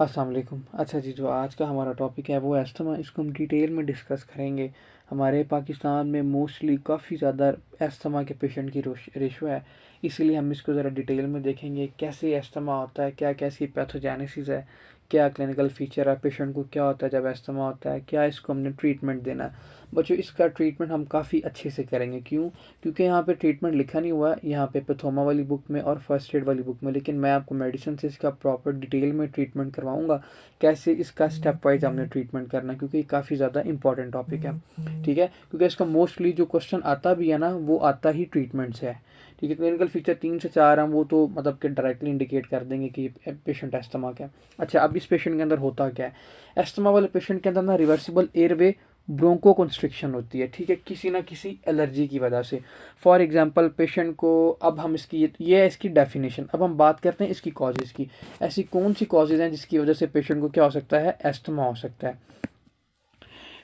अस्सलाम वालेकुम। अच्छा जी, जो आज का हमारा टॉपिक है वो अस्थमा, इसको हम डिटेल में डिस्कस करेंगे। हमारे पाकिस्तान में मोस्टली काफ़ी ज़्यादा अस्थमा के पेशेंट की रेशो है, इसीलिए हम इसको ज़रा डिटेल में देखेंगे कैसे अस्थमा होता है, क्या कैसी पैथोजेनेसिस है, क्या क्लिनिकल फीचर है, पेशेंट को क्या होता है जब अस्थमा होता है, क्या इसको हमने ट्रीटमेंट देना है। बच्चों, इसका ट्रीटमेंट हम काफ़ी अच्छे से करेंगे। क्यों? क्योंकि यहाँ पे ट्रीटमेंट लिखा नहीं हुआ है, यहाँ पे पैथोमा वाली बुक में और फर्स्ट एड वाली बुक में, लेकिन मैं आपको मेडिसिन से इसका प्रॉपर डिटेल में ट्रीटमेंट करवाऊंगा, कैसे इसका स्टेप वाइज हमने ट्रीटमेंट करना है, क्योंकि ये काफ़ी ज़्यादा इंपॉर्टेंट टॉपिक है। ठीक है, क्योंकि इसका मोस्टली जो क्वेश्चन आता भी है ना, वो आता ही ट्रीटमेंट से है। ठीक है, क्लिनिकल फीचर 3 से 4 हम वो तो मतलब कि डायरेक्टली इंडिकेट कर देंगे कि पेशेंट एस्थमा का है। अच्छा, अब इस पेशेंट के अंदर होता क्या है? एस्थमा वाले पेशेंट के अंदर ना रिवर्सिबल एयरवे ब्रोंको कंस्ट्रिक्शन होती है। ठीक है, किसी ना किसी एलर्जी की वजह से। फॉर एग्जांपल पेशेंट को, अब हम इसकी ये है इसकी डेफिनेशन। अब हम बात करते हैं इसकी कॉजेज़ की। ऐसी कौन सी कॉजेज़ हैं जिसकी वजह से पेशेंट को क्या हो सकता है? एस्थमा हो सकता है।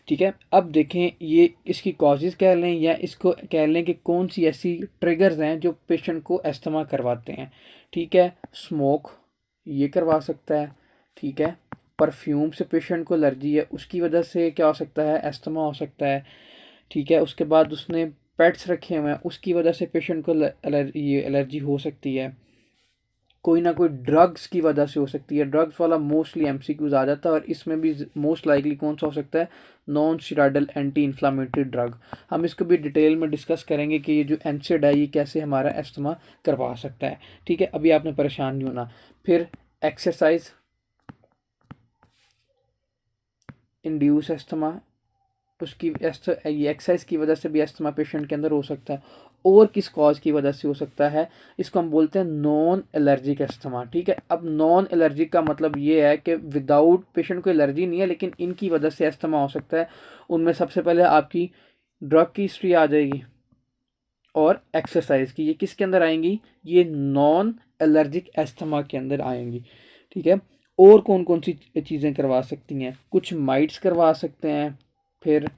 ठीक है, अब देखें ये इसकी कॉजेज़ कह लें या इसको कह लें कि कौन सी ऐसी ट्रिगर्स हैं जो पेशेंट को एस्थमा करवाते हैं। ठीक है, स्मोक ये करवा सकता है। ठीक है, परफ्यूम से पेशेंट को एलर्जी है, उसकी वजह से क्या हो सकता है? एस्थमा हो सकता है। ठीक है, उसके बाद उसने पेट्स रखे हुए हैं, उसकी वजह से पेशेंट को एलर्जी हो सकती है। कोई ना कोई ड्रग्स की वजह से हो सकती है। ड्रग्स वाला मोस्टली एमसीक्यूज आ जाता है, और इसमें भी मोस्ट लाइकली कौन सा हो सकता है? Non steroidal anti inflammatory drug. हम इसको भी डिटेल में डिस्कस करेंगे कि ये जो एनसेड है ये कैसे हमारा एस्थमा करवा सकता है। ठीक है, अभी आपने परेशान नहीं होना। फिर एक्सरसाइज इंड्यूस एस्थमा, उसकी ये एक्सरसाइज की वजह से भी अस्थमा पेशेंट के अंदर हो सकता है। और किस कॉज की वजह से हो सकता है? इसको हम बोलते हैं नॉन एलर्जिक अस्थमा। ठीक है, अब नॉन एलर्जिक का मतलब ये है कि विदाउट पेशेंट को एलर्जी नहीं है, लेकिन इनकी वजह से अस्थमा हो सकता है। उनमें सबसे पहले आपकी ड्रग की हिस्ट्री आ जाएगी और एक्सरसाइज की। ये किसके अंदर आएंगी? ये नॉन एलर्जिक अस्थमा के अंदर आएंगी। ठीक है, और कौन कौन सी चीज़ें करवा सकती हैं? कुछ माइट्स करवा सकते हैं, फिर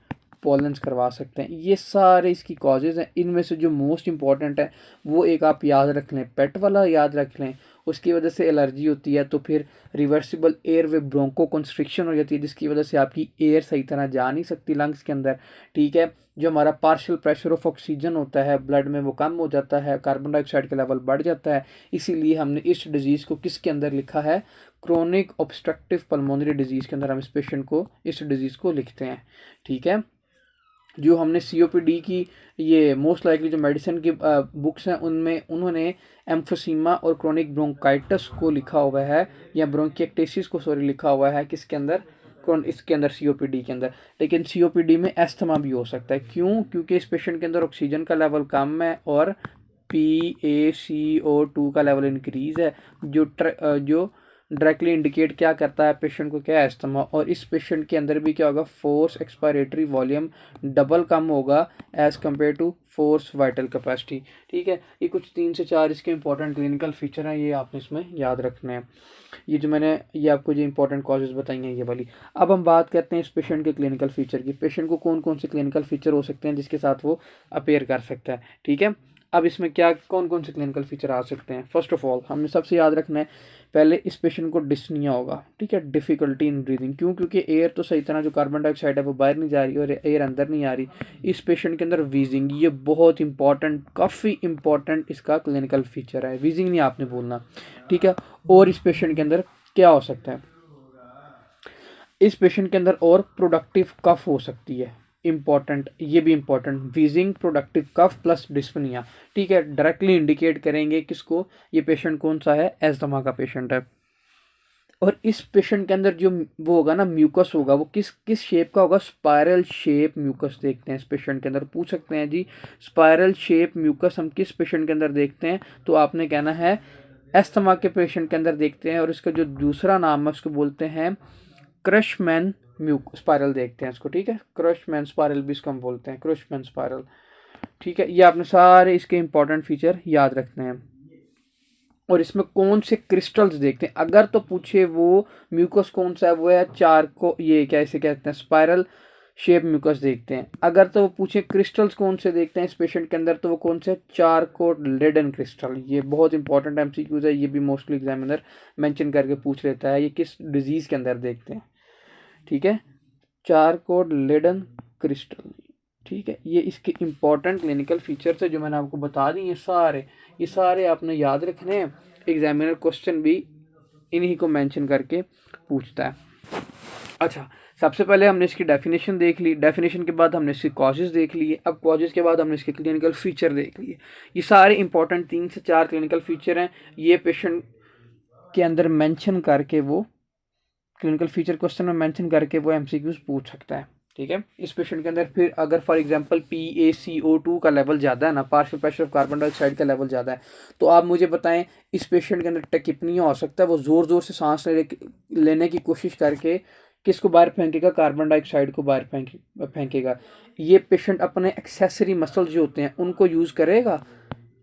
पॉलन्स करवा सकते हैं। ये सारे इसकी कॉजेज़ हैं। इनमें से जो मोस्ट इंपॉर्टेंट है वो एक आप याद रख लें, पेट वाला याद रख लें। उसकी वजह से एलर्जी होती है तो फिर रिवर्सिबल एयर वे ब्रोंको कंस्ट्रिक्शन हो जाती है, जिसकी वजह से आपकी एयर सही तरह जा नहीं सकती लंग्स के अंदर। ठीक है, जो हमारा पार्शियल प्रेशर ऑफ ऑक्सीजन होता है ब्लड में वो कम हो जाता है, कार्बन डाइऑक्साइड का लेवल बढ़ जाता है। इसीलिए हमने इस डिजीज़ को किसके अंदर लिखा है? क्रोनिक ऑब्स्ट्रक्टिव पल्मोनरी डिजीज़ के अंदर हम इस पेशेंट को, इस डिजीज़ को लिखते हैं। ठीक है, जो हमने सीओपीडी की ये मोस्ट लाइकली जो मेडिसिन की बुक्स हैं उनमें उन्होंने एम्फोसीमा और क्रोनिक ब्रोंकाइटिस को लिखा हुआ है, या ब्रोंकिएक्टेसिस को सॉरी लिखा हुआ है किसके अंदर? इसके अंदर सीओपीडी के अंदर। लेकिन सीओपीडी में एस्थमा भी हो सकता है। क्यों? क्योंकि इस पेशेंट के अंदर ऑक्सीजन का लेवल कम है और PaCO2 का लेवल इंक्रीज है, जो डायरेक्टली इंडिकेट क्या करता है पेशेंट को? क्या है? एस्थमा। और इस पेशेंट के अंदर भी क्या होगा? फोर्स एक्सपायरेटरी वॉल्यूम डबल कम होगा as compare to force vital capacity. ठीक है, ये कुछ 3 से 4 इसके इंपॉर्टेंट क्लिनिकल फीचर हैं, ये आपने इसमें याद रखने हैं। ये जो मैंने ये आपको जो इंपॉर्टेंट कॉजेज बताई हैं ये वाली। अब हम बात करते हैं इस पेशेंट के क्लिनिकल फीचर की। पेशेंट को कौन कौन से क्लिनिकल फीचर हो सकते हैं जिसके साथ वो अपेयर कर सकता है? ठीक है, अब इसमें क्या कौन कौन से क्लिनिकल फीचर आ सकते हैं? फर्स्ट ऑफ ऑल हमने सबसे याद रखना है, पहले इस पेशेंट को डिस्निया होगा। ठीक है, डिफिकल्टी इन ब्रीदिंग। क्यों? क्योंकि एयर तो सही तरह जो कार्बन डाइऑक्साइड है वो बाहर नहीं जा रही और एयर अंदर नहीं आ रही। इस पेशेंट के अंदर वीजिंग, ये बहुत इंपॉर्टेंट, काफ़ी इंपॉर्टेंट इसका क्लिनिकल फीचर है। वीजिंग नहीं आपने बोलना। ठीक है, और इस पेशेंट के अंदर क्या हो सकता है? इस पेशेंट के अंदर और प्रोडक्टिव कफ हो सकती है। इंपॉर्टेंट, ये भी important, wheezing, productive cough plus dyspnea. ठीक है, डायरेक्टली इंडिकेट करेंगे किसको? ये पेशेंट कौन सा है? एस्थमा का पेशेंट है। और इस पेशेंट के अंदर जो वो होगा ना, म्यूकस होगा, वो किस किस शेप का होगा? स्पायरल शेप म्यूकस देखते हैं इस पेशेंट के अंदर। पूछ सकते हैं जी स्पायरल शेप म्यूकस हम किस पेशेंट के अंदर देखते हैं? तो आपने कहना है एस्थमा के पेशेंट के अंदर देखते हैं। और इसका जो दूसरा नाम है उसको बोलते हैं क्रशमैन म्यूक स्पायरल देखते हैं इसको। ठीक है, क्रशमैन स्पायरल भी इसको हम बोलते हैं, क्रशमैन स्पायरल। ठीक है, ये आपने सारे इसके इंपॉर्टेंट फीचर याद रखने हैं। और इसमें कौन से क्रिस्टल्स देखते हैं अगर तो पूछे, वो म्यूकस कौन सा है? वो है चार को, ये क्या इसे कहते हैं? स्पायरल शेप म्यूकस देखते हैं। अगर तो वो पूछे क्रिस्टल्स कौन से देखते हैं इस पेशेंट के अंदर, तो वो कौन से, चारकोट लेडन क्रिस्टल। ये बहुत इंपॉर्टेंट एमसीक्यूज है, ये भी मोस्टली एग्जामिनर मेंशन करके पूछ लेता है, ये किस डिजीज़ के अंदर देखते हैं। ठीक है, चारकोट लेडन क्रिस्टल। ठीक है, ये इसके इंपॉर्टेंट क्लिनिकल फीचर्स है जो मैंने आपको बता दी। ये सारे आपने याद रखने हैं। एग्जामिनर क्वेश्चन भी इन्हीं को मेंशन करके पूछता है। अच्छा, सबसे पहले हमने इसकी डेफिनेशन देख ली, डेफिनेशन के बाद हमने इसके कॉजेज़ देख लिए, अब कॉजेज़ के बाद हमने इसके क्लिनिकल फीचर देख लिए। ये सारे इंपॉर्टेंट 3 से 4 क्लिनिकल फीचर हैं, ये पेशेंट के अंदर मेंशन करके वो क्लिनिकल फीचर क्वेश्चन में मेंशन करके वो एमसीक्यूज पूछ सकता है। ठीक है, इस पेशेंट के अंदर फिर अगर फॉर एग्जांपल PaCO2 का लेवल ज़्यादा है ना, partial pressure of carbon dioxide का लेवल ज़्यादा है, तो आप मुझे बताएं इस पेशेंट के अंदर टेकिपनिया हो सकता है, वो ज़ोर ज़ोर से सांस लेने की कोशिश करके किसको बाहर फेंकेगा, कार्बन डाइऑक्साइड को बाहर फेंकेगा। ये पेशेंट अपने एक्सेसरी मसल्स जो होते हैं उनको यूज़ करेगा।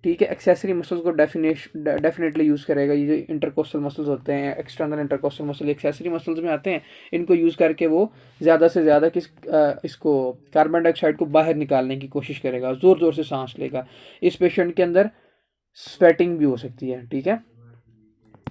ठीक है, एक्सेसरी मसल्स को डेफिनेटली यूज़ करेगा। ये जो इंटरकोस्टल मसल्स होते हैं, external intercostal muscle accessory muscles में आते हैं, इनको यूज़ करके वो ज़्यादा से ज़्यादा इसको कार्बन डाइऑक्साइड को बाहर निकालने की कोशिश करेगा, ज़ोर ज़ोर से सांस लेगा। इस पेशेंट के अंदर स्वेटिंग भी हो सकती है। ठीक है,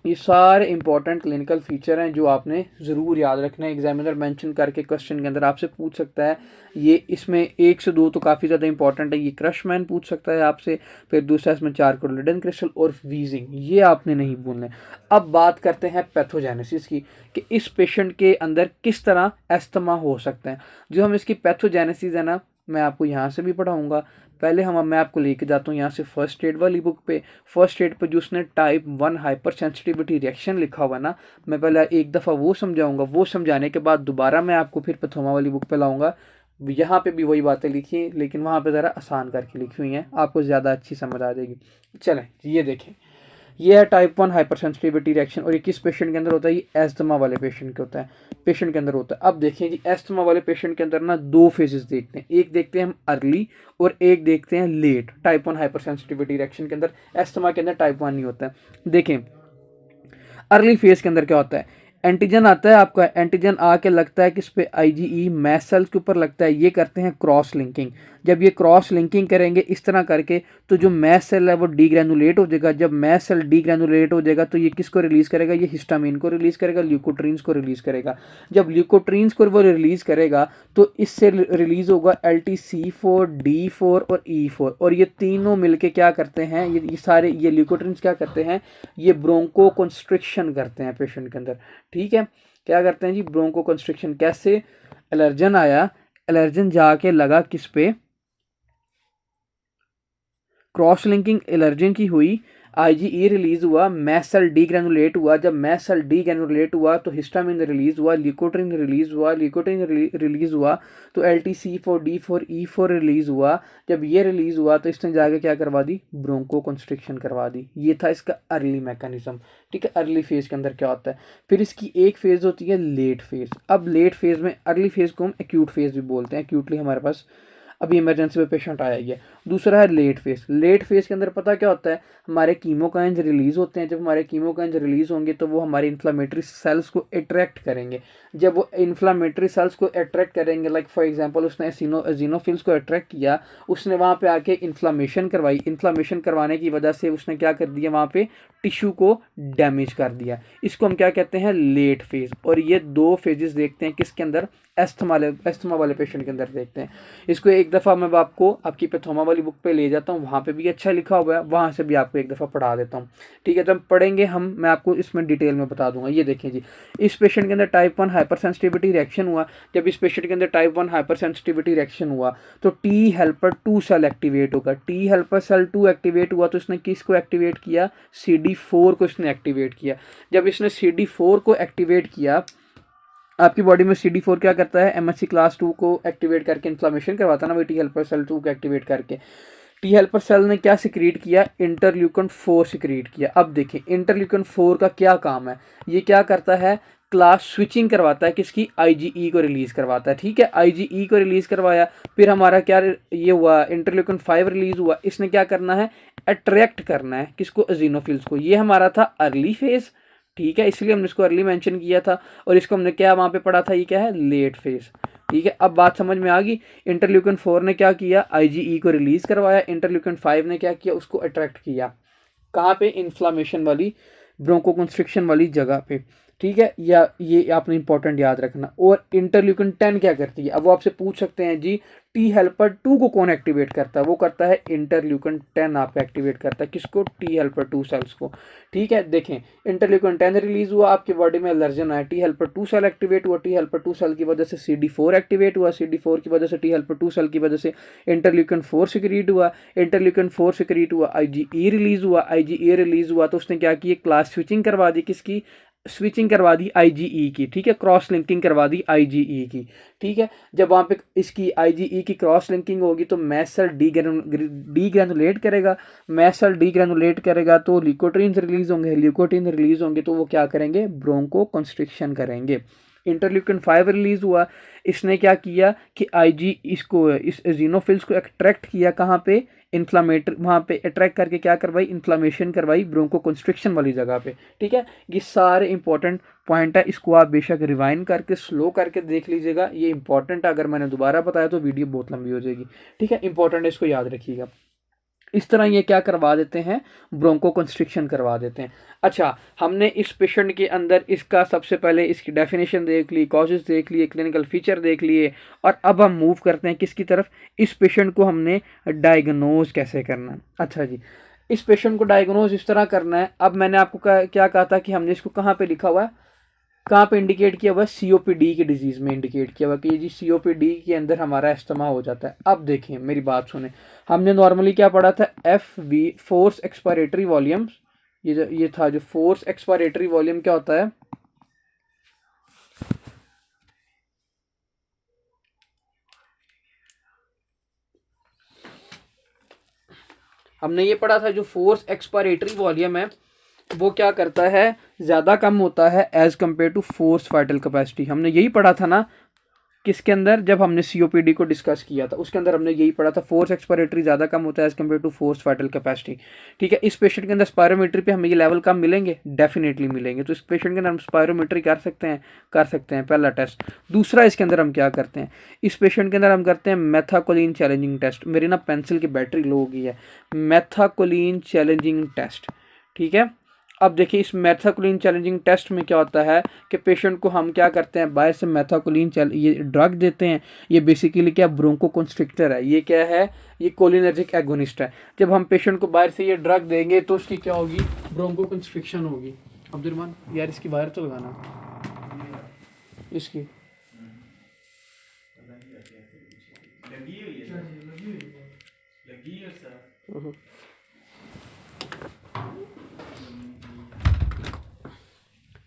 ये सारे इंपॉर्टेंट क्लिनिकल फीचर हैं जो आपने ज़रूर याद रखना है। एग्जामिनर मेंशन करके क्वेश्चन के अंदर आपसे पूछ सकता है। ये इसमें 1 से 2 तो काफ़ी ज़्यादा इंपॉर्टेंट है। ये क्रशमैन पूछ सकता है आपसे, फिर दूसरा इसमें चारकोल लेडन क्रिस्टल और वीजिंग, ये आपने नहीं भूलना है। अब बात करते हैं पैथोजेनेसिस की, कि इस पेशेंट के अंदर किस तरह एस्थमा हो सकता है। जो हम इसकी पैथोजेनेसिस है ना, मैं आपको यहाँ से भी पढ़ाऊँगा। पहले मैं आपको लेके जाता हूँ यहाँ से फर्स्ट एड वाली बुक पे। फर्स्ट एड पे जो उसने टाइप 1 हाइपर सेंसिटिविटी रिएक्शन लिखा हुआ ना, मैं पहले एक दफ़ा वो समझाऊंगा। वो समझाने के बाद दोबारा मैं आपको फिर पैथोमा वाली बुक पे लाऊंगा। यहाँ पे भी वही बातें लिखी हैं, लेकिन वहाँ पे ज़रा आसान करके लिखी हुई हैं, आपको ज़्यादा अच्छी समझ आ जाएगी। चलें, ये देखें, ये है टाइप 1 हाइपर सेंसिटिविटी रिएक्शन, और ये किस पेशेंट के अंदर होता है, ये एस्थमा वाले पेशेंट के होता है, पेशेंट के अंदर होता है। अब देखिए जी, एस्थमा वाले पेशेंट के अंदर ना 2 फेजेस देखते हैं, एक देखते हैं हम अर्ली और एक देखते हैं late. Type 1 hypersensitivity reaction के अंदर, एस्थमा के अंदर टाइप 1 नहीं होता है। देखें अर्ली फेज के अंदर क्या होता है, एंटीजन आता है आपका, एंटीजन आके लगता है किस पे, IgE मैस्ट सेल्स के ऊपर लगता है। ये करते हैं क्रॉस लिंकिंग। जब ये क्रॉस लिंकिंग करेंगे इस तरह करके, तो जो मैस्ट सेल है वो डीग्रेनुलेट हो जाएगा। जब मैस्ट सेल डीग्रेनुलेट हो जाएगा तो ये किसको रिलीज करेगा, ये हिस्टामिन को रिलीज करेगा, ल्यूकोट्रीन्स को रिलीज करेगा। जब ल्यूकोट्रीन्स को वो रिलीज करेगा तो इससे रिलीज होगा LTC4, D4 और E4, और ये तीनों मिलके क्या करते हैं, ये सारे ये ल्यूकोट्रीन्स क्या करते हैं, ये ब्रोंको कंस्ट्रिक्शन करते हैं पेशेंट के अंदर। ठीक है, क्या करते हैं जी, ब्रोंको कंस्ट्रिक्शन। कैसे, एलर्जन आया, एलर्जन जाके लगा किस पे, क्रॉस लिंकिंग एलर्जन की हुई, IgE रिलीज हुआ, मैस्ट सेल डीग्रेनुलेट हुआ। जब मैस्ट सेल डीग्रेनुलेट हुआ तो हिस्टामिन रिलीज हुआ, ल्यूकोट्रिन रिलीज हुआ, ल्यूकोट्रिन रिलीज हुआ तो LTC4, D4, E4 रिलीज हुआ। जब ये रिलीज हुआ तो इसने जाके क्या करवा दी, ब्रोंको कंस्ट्रिक्शन करवा दी। ये था इसका अर्ली मैकेनिज्म। ठीक है, अर्ली फेज के अंदर क्या होता है। फिर इसकी एक फेज होती है लेट फेज। अब लेट फेज में, अर्ली फेज को हम एक्यूट फेज भी बोलते हैं, एक्यूटली हमारे पास अभी इमरजेंसी में पेशेंट आया ही है। दूसरा है लेट फेज। लेट फेज के अंदर पता क्या होता है, हमारे कीमोकाइंस रिलीज होते हैं। जब हमारे कीमोकाइंस रिलीज होंगे तो वो हमारे इन्फ्लामेटरी सेल्स को अट्रैक्ट करेंगे। जब वो इन्फ्लामेटरी सेल्स को अट्रैक्ट करेंगे, लाइक फॉर एग्जांपल उसने एसिनोफिल्स को अट्रैक्ट किया, उसने वहाँ पे आके इन्फ्लामेशन करवाई। इन्फ्लामेशन करवाने की वजह से उसने क्या कर दिया, वहाँ पे टिश्यू को डैमेज कर दिया। इसको हम क्या कहते हैं, लेट फेज। और ये 2 फेजेस देखते हैं किसके अंदर, एस्थमा वाले पेशेंट के अंदर देखते हैं। इसको एक दफ़ा मैं आपको आपकी पैथोमा वाली बुक पे ले जाता हूँ, वहाँ पे भी अच्छा लिखा हुआ है, वहाँ से भी आपको एक दफ़ा पढ़ा देता हूँ। ठीक है, जब पढ़ेंगे मैं आपको इसमें डिटेल में बता दूंगा। ये देखें जी, इस पेशेंट के अंदर टाइप 1 हाइपर सेंसिटिविटी रिएक्शन हुआ। जब इस पेशेंट के अंदर टाइप 1 हाइपर सेंसिटिविटी रिएक्शन हुआ तो T हेल्पर 2 सेल एक्टिवेट होगा। T हेल्पर सेल 2 एक्टिवेट हुआ तो इसने किसको एक्टिवेट किया, CD4 को इसने एक्टिवेट किया। जब इसने CD4 को एक्टिवेट किया, आपकी बॉडी में CD4 क्या करता है, MHC क्लास 2 को एक्टिवेट करके इन्फ्लामेशन करवाता है ना, वही T हेल्पर सेल 2 को एक्टिवेट करके। T हेल्पर सेल ने क्या सिक्रीट किया, इंटरल्यूकन 4 सिक्रीट किया। अब देखें इंटरल्यूकन 4 का क्या काम है, ये क्या करता है, क्लास स्विचिंग करवाता है, किसकी, IgE को रिलीज करवाता है। ठीक है, IgE को रिलीज करवाया, फिर हमारा क्या ये हुआ, इंटरल्यूकन 5 रिलीज हुआ। इसने क्या करना है, अट्रैक्ट करना है किसको, एजिनोफिल्स को। ये हमारा था अर्ली फेज। ठीक है, इसलिए हमने इसको अर्ली मेंशन किया था, और इसको हमने क्या वहाँ पे पढ़ा था, ये क्या है, लेट फेज। ठीक है, अब बात समझ में आ गई। इंटरल्यूकिन 4 ने क्या किया, आईजीई को रिलीज करवाया। इंटरल्यूकिन 5 ने क्या किया, उसको अट्रैक्ट किया कहाँ पे, इन्फ्लामेशन वाली ब्रोंकोकंस्ट्रिक्शन वाली जगह पे। ठीक है, या ये आपने इंपॉर्टेंट याद रखना। और इंटरल्यूकिन 10 क्या करती है, अब वो आपसे पूछ सकते हैं जी टी हेल्पर 2 को कौन एक्टिवेट करता है, वो करता है इंटरल्यूकिन 10 आप एक्टिवेट करता है, किसको, टी हेल्पर 2 सेल्स को। ठीक है, देखें इंटरल्यूकिन 10 रिलीज हुआ, आपके बॉडी में एलर्जन आया, टी हेल्पर 2 सेल एक्टिवेट हुआ, टी हेल्पर 2 सेल की वजह से CD4 एक्टिवेट हुआ, CD4 की वजह से टी हेल्पर 2 सेल की वजह से इंटरल्यूकिन 4 सिक्रीट हुआ, इंटरल्यूकिन 4 सिक्रीट हुआ, आईजीई रिलीज हुआ, आईजीई रिलीज हुआ तो उसने क्या की, क्लास स्विचिंग करवा दी, किसकी, स्विचिंग करवा दी आईजीई की। ठीक है, क्रॉस लिंकिंग करवा दी आईजीई की। ठीक है, जब वहाँ पे इसकी आईजीई की क्रॉस लिंकिंग होगी तो मैस्ट सेल डी ग्रैनुलेट करेगा, मैस्ट सेल डी ग्रैनुलेट करेगा तो ल्यूकोट्रीन्स रिलीज होंगे, ल्यूकोट्रीन रिलीज होंगे तो वो क्या करेंगे, ब्रोंको कंस्ट्रिक्शन करेंगे। इंटरल्यूकिन 5 रिलीज हुआ, इसने क्या किया कि आईजी इसको इस एजिनोफिल्स को अट्रैक्ट किया, कहाँ पे, इन्फ्लामेटरी, वहाँ पे अट्रैक्ट करके क्या करवाई, इन्फ्लामेशन करवाई ब्रोंको कंस्ट्रिक्शन वाली जगह पे। ठीक है, ये सारे इंपॉर्टेंट पॉइंट है, इसको आप बेशक रिवाइंड करके स्लो करके देख लीजिएगा, ये इंपॉर्टेंट है। अगर मैंने दोबारा बताया तो वीडियो बहुत लंबी हो जाएगी। ठीक है, इंपॉर्टेंट है, इसको याद रखिएगा। इस तरह ये क्या करवा देते हैं, ब्रोंको कंस्ट्रिक्शन करवा देते हैं। अच्छा, हमने इस पेशेंट के अंदर इसका सबसे पहले इसकी डेफिनेशन देख ली, कॉजेज देख लिए, क्लिनिकल फीचर देख लिए, और अब हम मूव करते हैं किसकी तरफ, इस पेशेंट को हमने डायग्नोज कैसे करना है। अच्छा जी, इस पेशेंट को डायग्नोज इस तरह करना है। अब मैंने आपको क्या कहा था कि हमने इसको कहाँ पे लिखा हुआ है, कहाँ पे इंडिकेट किया हुआ है, सीओपीडी की डिजीज में इंडिकेट किया हुआ कि जी सीओपीडी के अंदर हमारा अस्थमा हो जाता है। अब देखें मेरी बात सुने, हमने नॉर्मली क्या पढ़ा था, FV फोर्स एक्सपायरेटरी वॉल्यूम्स, ये था जो फोर्स एक्सपायरेटरी वॉल्यूम क्या होता है, हमने ये पढ़ा था जो फोर्स एक्सपायरेटरी वॉल्यूम है वो क्या करता है, ज़्यादा कम होता है as compare to force vital capacity. हमने यही पढ़ा था ना, किसके अंदर, जब हमने सीओपीडी को डिस्कस किया था उसके अंदर हमने यही पढ़ा था, फोर्स एक्सपायरेटरी ज़्यादा कम होता है as compare to force vital capacity. ठीक है, इस पेशेंट के अंदर स्पायरोमेट्री पे हमें ये लेवल कम मिलेंगे, डेफिनेटली मिलेंगे। तो इस पेशेंट के अंदर हम स्पायरोमेट्री कर सकते हैं पहला टेस्ट। दूसरा इसके अंदर हम क्या करते हैं, इस पेशेंट के अंदर हम करते हैं मेथाकोलिन चैलेंजिंग टेस्ट। मेरी ना पेंसिल की बैटरी लो हो गई है, मेथाकोलिन चैलेंजिंग टेस्ट। ठीक है, अब देखिए इस मेथाकोलिन चैलेंजिंग टेस्ट में क्या होता है कि पेशेंट को हम क्या करते हैं, बाहर से मेथाकोलिन ये ड्रग देते हैं। ये बेसिकली क्या, ब्रोंको कंस्ट्रिक्टर है, ये क्या है, ये कोलिनर्जिक एगोनिस्ट है। जब हम पेशेंट को बाहर से ये ड्रग देंगे तो उसकी क्या होगी, ब्रोंको कंस्ट्रिक्शन होगी। अब्दुलरहमान यार इसकी वायर तो लगाना, इसकी लगी है सर।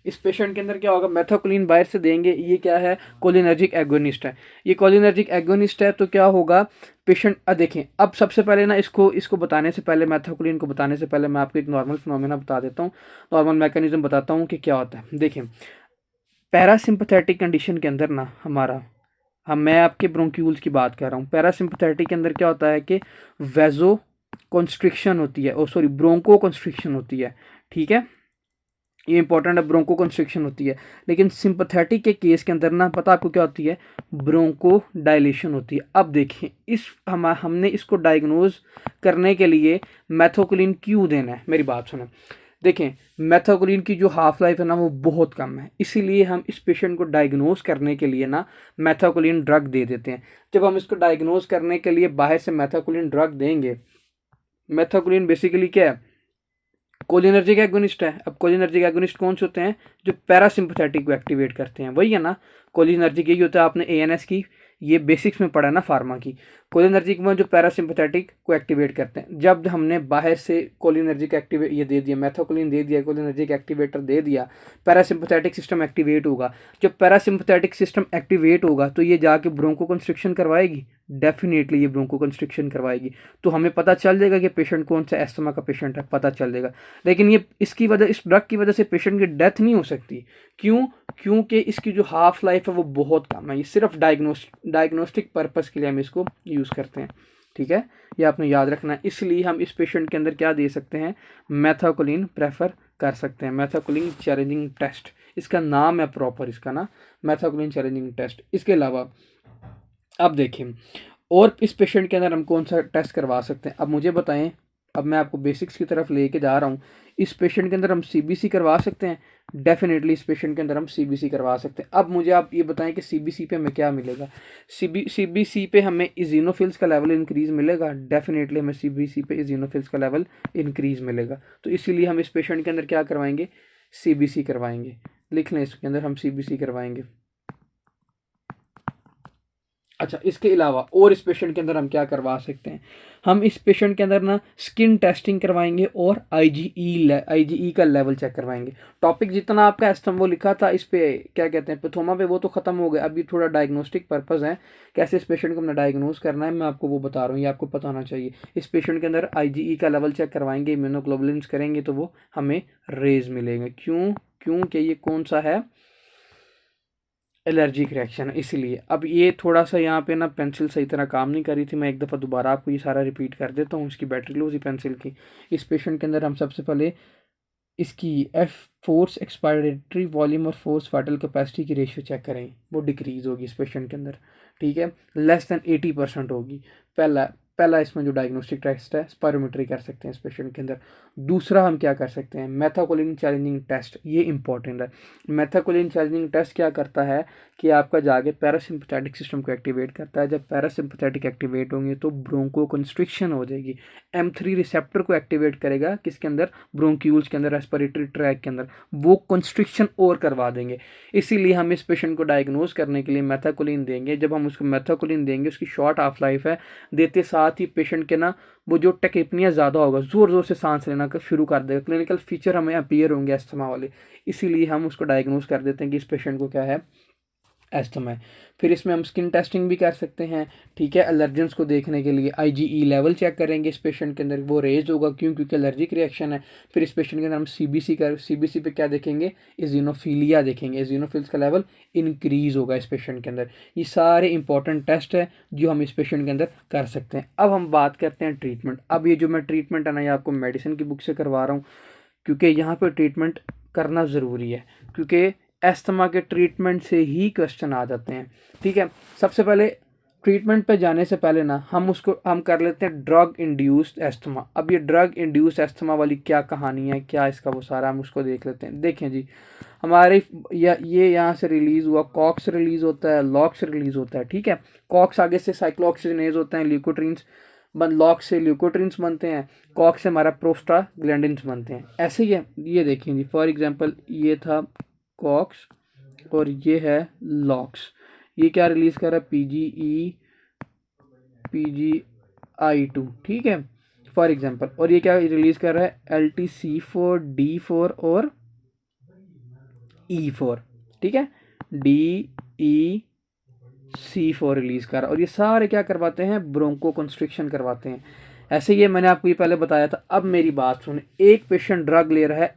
इस पेशेंट के अंदर क्या होगा, मेथाकोलिन बाहर से देंगे, ये क्या है, कोलिनर्जिक एगोनिस्ट है। ये कोलिनर्जिक एगोनिस्ट है तो क्या होगा, पेशेंट देखें। अब सबसे पहले ना इसको बताने से पहले, मेथाकोलिन को बताने से पहले मैं आपको एक नॉर्मल फिनोमेना बता देता हूँ, नॉर्मल मैकेनिज्म बताता हूँ कि क्या होता है। देखें, पैरासिम्पथेटिक कंडीशन के अंदर ना मैं आपके ब्रोंक्यूल्स की बात कर रहा हूँ। पैरासिम्पथेटिक के अंदर क्या होता है कि वेजो कंस्ट्रिक्शन होती है, सॉरी ब्रोंको कंस्ट्रिक्शन होती है। ठीक है, ये इंपॉर्टेंट है, ब्रोंको कंस्ट्रिक्शन होती है। लेकिन सिंपथेटिक के केस के अंदर ना पता आपको क्या होती है, ब्रोंको डायलेशन होती है। अब देखिए हमने इसको डायग्नोज करने के लिए मेथाकोलिन क्यों देना है, मेरी बात सुने। देखें, मेथाकोलिन की जो हाफ लाइफ है ना वो बहुत कम है, इसीलिए हम इस पेशेंट को डायग्नोज करने के लिए ना मेथाकोलिन ड्रग दे देते हैं। जब हम इसको डायग्नोज करने के लिए बाहर से मेथाकोलिन ड्रग देंगे, मेथाकोलिन बेसिकली क्या है, कोलिनर्जिक एगोनिस्ट है। अब कोलिनर्जिक एगोनिस्ट कौन से होते हैं, जो पैरासिम्पथेटिक को एक्टिवेट करते हैं, वही है ना कोलिनर्जिक। यही होता है, आपने ANS की ये बेसिक्स में पढ़ा है ना फार्मा की। कोलिनर्जिक में जो पैरासिम्पथेटिक को एक्टिवेट करते हैं, जब हमने बाहर से कोलिनर्जिक एक्टिवेट ये दे दिया, मेथाकोलिन दे दिया, कोलिनर्जिक एक्टिवेटर दे दिया, पैरासिम्पथेटिक सिस्टम एक्टिवेट होगा। जब पैरासिम्पथेटिक सिस्टम एक्टिवेट होगा तो ये जाके ब्रोंको कंस्ट्रिक्शन करवाएगी, डेफिनेटली ये ब्रोंको कंस्ट्रिक्शन करवाएगी। तो हमें पता चल जाएगा कि पेशेंट कौन सा अस्थमा का पेशेंट है, पता चल जाएगा। लेकिन ये इसकी वजह, इस ड्रग की वजह से पेशेंट की डेथ नहीं हो सकती। क्यों, क्योंकि इसकी जो हाफ लाइफ है वो बहुत कम है। ये सिर्फ डायग्नोस्टिक पर्पस के लिए हम इसको यूज़ करते हैं। ठीक है, ये आपने याद रखना है। इसलिए हम इस पेशेंट के अंदर क्या दे सकते हैं, मेथाकोलिन प्रेफर कर सकते हैं। मेथाकोलिन चैलेंजिंग टेस्ट इसका नाम है प्रॉपर, इसका ना मेथाकोलिन चैलेंजिंग टेस्ट। इसके अलावा अब देखिए, और इस पेशेंट के अंदर हम कौन सा टेस्ट करवा सकते हैं, अब मुझे बताएं। अब मैं आपको बेसिक्स की तरफ लेके जा रहा हूँ। इस पेशेंट के अंदर हम सीबीसी करवा सकते हैं, डेफिनेटली इस पेशेंट के अंदर हम सीबीसी करवा सकते हैं। अब मुझे आप ये बताएं कि सीबीसी पे हमें क्या मिलेगा। सीबीसी पे हमें इजिनोफिल्स का लेवल इंक्रीज मिलेगा, डेफिनेटली हमें सीबीसी पे इजिनोफिल्स का लेवल इंक्रीज मिलेगा। तो इसीलिए हम इस पेशेंट के अंदर क्या करवाएंगे, सीबीसी करवाएंगे। लिख लें, इसके अंदर हम सीबीसी करवाएंगे। अच्छा, इसके अलावा और इस पेशेंट के अंदर हम क्या करवा सकते हैं, हम इस पेशेंट के अंदर ना स्किन टेस्टिंग करवाएंगे और आईजीई का लेवल चेक करवाएंगे। टॉपिक जितना आपका एस्थम वो लिखा था इस पे क्या कहते हैं पैथोमा पे, वो तो खत्म हो गया। अभी थोड़ा डायग्नोस्टिक पर्पस है, कैसे इस पेशेंट को हमने डायग्नोज करना है, मैं आपको वो बता रहा हूँ, ये आपको पता होना चाहिए। इस पेशेंट के अंदर आईजीई का लेवल चेक करवाएंगे, इम्यूनोग्लोबुलिन्स करेंगे तो वो हमें रेज मिलेंगे। क्यों, क्योंकि ये कौन सा है, एलर्जिक रिएक्शन, इसीलिए। अब ये थोड़ा सा यहाँ पे ना पेंसिल सही तरह काम नहीं कर रही थी, मैं एक दफ़ा दोबारा आपको ये सारा रिपीट कर देता हूँ। इसकी बैटरी लो उसी पेंसिल की। इस पेशेंट के अंदर हम सबसे पहले इसकी एफ फोर्स एक्सपायरेटरी वॉल्यूम और फोर्स वाइटल कैपेसिटी की रेशियो चेक करें, वो डिक्रीज होगी इस पेशेंट के अंदर, ठीक है, लेस देन 80% होगी। पहला पहला इसमें जो डायग्नोस्टिक टेस्ट है स्पायरोमेट्री कर सकते हैं इस पेशेंट के अंदर। दूसरा हम क्या कर सकते हैं, मेथाकोलिन चैलेंजिंग टेस्ट, ये इंपॉर्टेंट है। मेथाकोलिन चैलेंजिंग टेस्ट क्या करता है कि आपका जाके पैरासिम्पथेटिक सिस्टम को एक्टिवेट करता है। जब पैरासिम्पथेटिक एक्टिवेट होंगे तो ब्रोंको कंस्ट्रिक्शन हो जाएगी। M3 रिसेप्टर को एक्टिवेट करेगा किसके अंदर, ब्रोंक्यूल्स के अंदर, रेस्पिरेटरी ट्रैक के अंदर, वो कंस्ट्रिक्शन और करवा देंगे। इसीलिए हम इस पेशेंट को डायग्नोज करने के लिए मेथाकोलिन देंगे। जब हम उसको मेथाकोलिन देंगे, उसकी शॉर्ट हाफ लाइफ है, देते साथ ही पेशेंट के ना वो जो टेकेपनिया ज़्यादा होगा, ज़ोर ज़ोर से सांस लेना शुरू कर देगा, क्लिनिकल फीचर हमें अपीयर होंगे अस्थमा वाले। इसीलिए हम उसको डायग्नोज कर देते हैं कि इस पेशेंट को क्या है, एस्थमा है। फिर इसमें हम स्किन टेस्टिंग भी कर सकते हैं, ठीक है, एलर्जेंस को देखने के लिए आईजीई लेवल चेक करेंगे इस पेशेंट के अंदर, वो रेज होगा क्यों, क्योंकि एलर्जिक रिएक्शन है। फिर इस पेशेंट के अंदर हम सीबीसी पे क्या देखेंगे, इजिनोफीलिया देखेंगे, इजिनोफिल्स का लेवल इंक्रीज होगा इस पेशेंट के अंदर। ये सारे इंपॉर्टेंट टेस्ट है जो हम इस पेशेंट के अंदर कर सकते हैं। अब हम बात करते हैं ट्रीटमेंट। अब ये जो मैं ट्रीटमेंट है ना, ये आपको मेडिसिन की बुक से करवा रहा हूँ, क्योंकि यहाँ पर ट्रीटमेंट करना ज़रूरी है, क्योंकि एस्थमा के ट्रीटमेंट से ही क्वेश्चन आ जाते हैं, ठीक है। सबसे पहले ट्रीटमेंट पे जाने से पहले ना हम कर लेते हैं ड्रग इंड्यूस्ड एस्थमा। अब ये ड्रग इंड्यूस्ड एस्थमा वाली क्या कहानी है, क्या इसका वो सारा, हम उसको देख लेते हैं। देखें जी, हमारे ये यहाँ से रिलीज़ हुआ, कॉक्स रिलीज़ होता है, लॉक्स रिलीज़ होता है, ठीक है। कॉक्स आगे से साइक्लोऑक्सीजनेज होता है, ल्यूकोट्रीन्स लॉक से ल्यूकोट्रिन्स बनते हैं, कॉक से हमारा प्रोस्टाग्लैंडिन्स बनते हैं। ऐसे ही है, ये देखिए जी, फॉर एग्जांपल ये था कॉक्स और ये है लॉक्स। ये क्या रिलीज़ कर रहा है, PGI2, ठीक है, फॉर एग्जांपल। और ये क्या रिलीज़ कर रहा है, LTC4, D4 और E4, ठीक है, DEC4 रिलीज़ कर रहा है। और ये सारे क्या करवाते हैं, ब्रोंको कंस्ट्रिक्शन करवाते हैं। ऐसे ही मैंने आपको ये पहले बताया था। अब मेरी बात सुने, एक पेशेंट ड्रग ले रहा है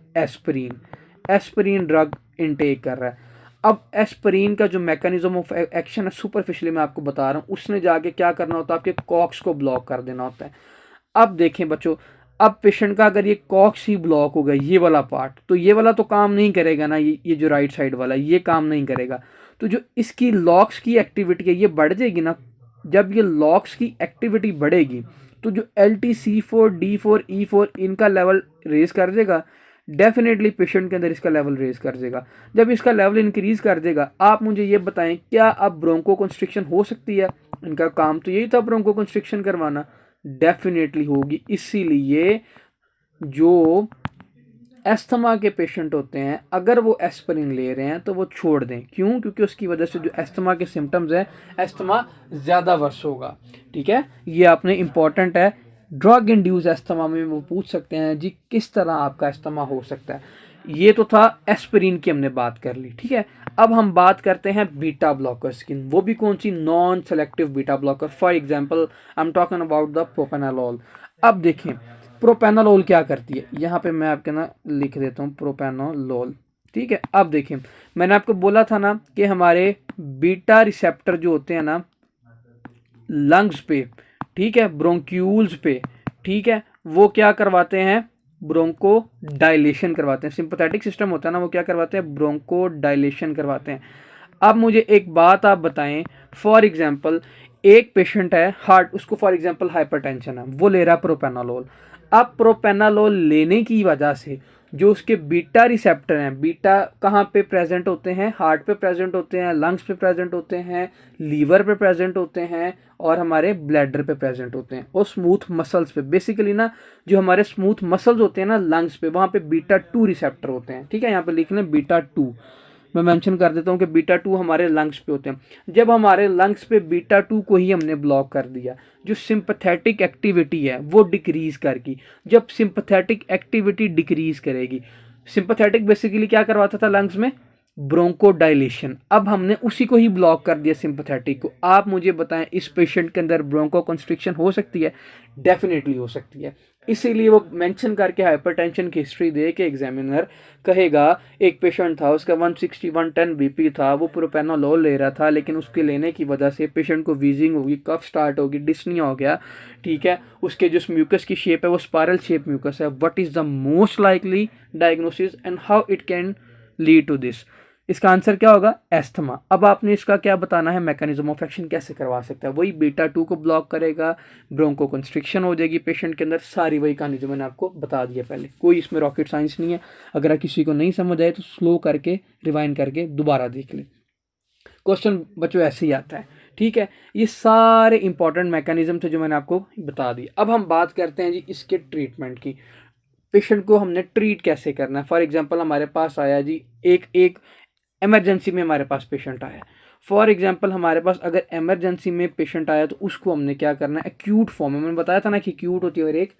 एस्पिरिन ड्रग इनटेक कर रहा है। अब एस्पिरिन का जो मैकेनिज्म ऑफ एक्शन है, सुपरफिशियली मैं आपको बता रहा हूँ, उसने जाके क्या करना होता है, आपके कॉक्स को ब्लॉक कर देना होता है। अब देखें बच्चों, अब पेशेंट का अगर ये कॉक्स ही ब्लॉक होगा, ये वाला पार्ट, तो ये वाला तो काम नहीं करेगा ना, ये जो राइट साइड वाला ये काम नहीं करेगा। तो जो इसकी लॉक्स की एक्टिविटी है ये बढ़ जाएगी ना। जब ये लॉक्स की एक्टिविटी बढ़ेगी तो जो LTC4, D4, E4 इनका लेवल रेज कर देगा, डेफिनेटली पेशेंट के अंदर इसका लेवल रेज कर देगा। जब इसका लेवल इंक्रीज कर देगा, आप मुझे ये बताएं, क्या अब ब्रोंको कंस्ट्रिक्शन हो सकती है? इनका काम तो यही था ब्रोंको कंस्ट्रिक्शन करवाना, डेफिनेटली होगी। इसीलिए जो एस्थमा के पेशेंट होते हैं, अगर वो एस्पिरिन ले रहे हैं तो वो छोड़ दें। क्यों? क्योंकि उसकी वजह से जो एस्थमा के सिम्टम्स हैं, एस्थमा ज़्यादा वर्ष होगा, ठीक है। ये आपने इंपॉर्टेंट है, ड्रग इंड्यूस एस्थमा में वो पूछ सकते हैं जी किस तरह आपका एस्थमा हो सकता है। ये तो था एस्पिरिन की, हमने बात कर ली, ठीक है। अब हम बात करते हैं बीटा ब्लॉकर्स की, वो भी कौन सी, non selective beta blocker. For example I am talking about the propranolol. अब देखें प्रोपेनालोल क्या करती है, यहाँ पे मैं आपके ना लिख देता हूँ प्रोपेनालोल, ठीक है। अब देखें, मैंने आपको बोला था ना कि हमारे बीटा रिसेप्टर जो होते हैं ना लंग्स पे, ठीक है, ब्रोंक्यूल्स पे, ठीक है, वो क्या करवाते हैं, ब्रोंको डायलेशन करवाते हैं। सिंपैथेटिक सिस्टम होता है ना, वो क्या करवाते हैं, ब्रोंको डायलेशन करवाते हैं। अब मुझे एक बात आप बताएं, फॉर एग्जांपल एक पेशेंट है हार्ट, उसको फॉर एग्जांपल हाइपरटेंशन है, वो ले रहा है प्रोपेनालोल। अब प्रोपेनालोल लेने की वजह से जो उसके बीटा रिसेप्टर हैं, बीटा कहाँ पे प्रेजेंट होते हैं, हार्ट पे प्रेजेंट होते हैं, लंग्स पे प्रेजेंट होते हैं, लीवर पे प्रेजेंट होते हैं और हमारे ब्लैडर पे प्रेजेंट होते हैं और स्मूथ मसल्स पे। बेसिकली ना जो हमारे स्मूथ मसल्स होते हैं ना लंग्स पे, वहाँ पे बीटा 2 रिसेप्टर होते हैं। ठीक है, यहाँ पे लिख लें बीटा 2, मैं मेंशन कर देता हूँ कि बीटा 2 हमारे लंग्स पे होते हैं। जब हमारे लंग्स पे बीटा 2 को ही हमने ब्लॉक कर दिया, जो सिंपथेटिक एक्टिविटी है वो डिक्रीज करगी। जब सिंपथेटिक एक्टिविटी डिक्रीज करेगी, सिंपथेटिक बेसिकली क्या करवाता था लंग्स में, ब्रोंको डायलेशन। अब हमने उसी को ही ब्लॉक कर दिया सिंपथेटिक को। आप मुझे बताएं इस पेशेंट के अंदर ब्रोंको कंस्ट्रिक्शन हो सकती है? डेफिनेटली हो सकती है। इसीलिए वो मेंशन करके हाइपरटेंशन की हिस्ट्री दे के एग्जामिनर कहेगा एक पेशेंट था, उसका 160 110 बीपी था, वो प्रोपेनोलोल ले रहा था, लेकिन उसके लेने की वजह से पेशेंट को वीजिंग होगी, कफ स्टार्ट होगी, डिस्निया हो गया। ठीक है, उसके जो म्यूकस की शेप है वो स्पायरल शेप म्यूकस है। What is the most likely diagnosis and how it can lead to this? इसका आंसर क्या होगा? एस्थमा। अब आपने इसका क्या बताना है, मैकेनिज्म ऑफ एक्शन कैसे करवा सकता है? वही बीटा 2 को ब्लॉक करेगा, ब्रोंको कंस्ट्रिक्शन हो जाएगी पेशेंट के अंदर। सारी वही कहानी जो मैंने आपको बता दिया पहले, कोई इसमें रॉकेट साइंस नहीं है। अगर किसी को नहीं समझ आए तो स्लो करके रिवाइंड करके दोबारा देख ले, क्वेश्चन बच्चों ऐसे ही आता है। ठीक है, ये सारे इंपॉर्टेंट मैकेनिज्म थे जो मैंने आपको बता दिए। अब हम बात करते हैं जी इसके ट्रीटमेंट की। पेशेंट को हमने ट्रीट कैसे करना है? फॉर एग्जांपल हमारे पास आया जी एक एक इमरजेंसी में हमारे पास पेशेंट आया। फॉर एग्जांपल हमारे पास अगर इमरजेंसी में पेशेंट आया तो उसको हमने क्या करना है, एक्यूट फॉर्म में, मैंने बताया था ना कि एक्यूट होती है और एक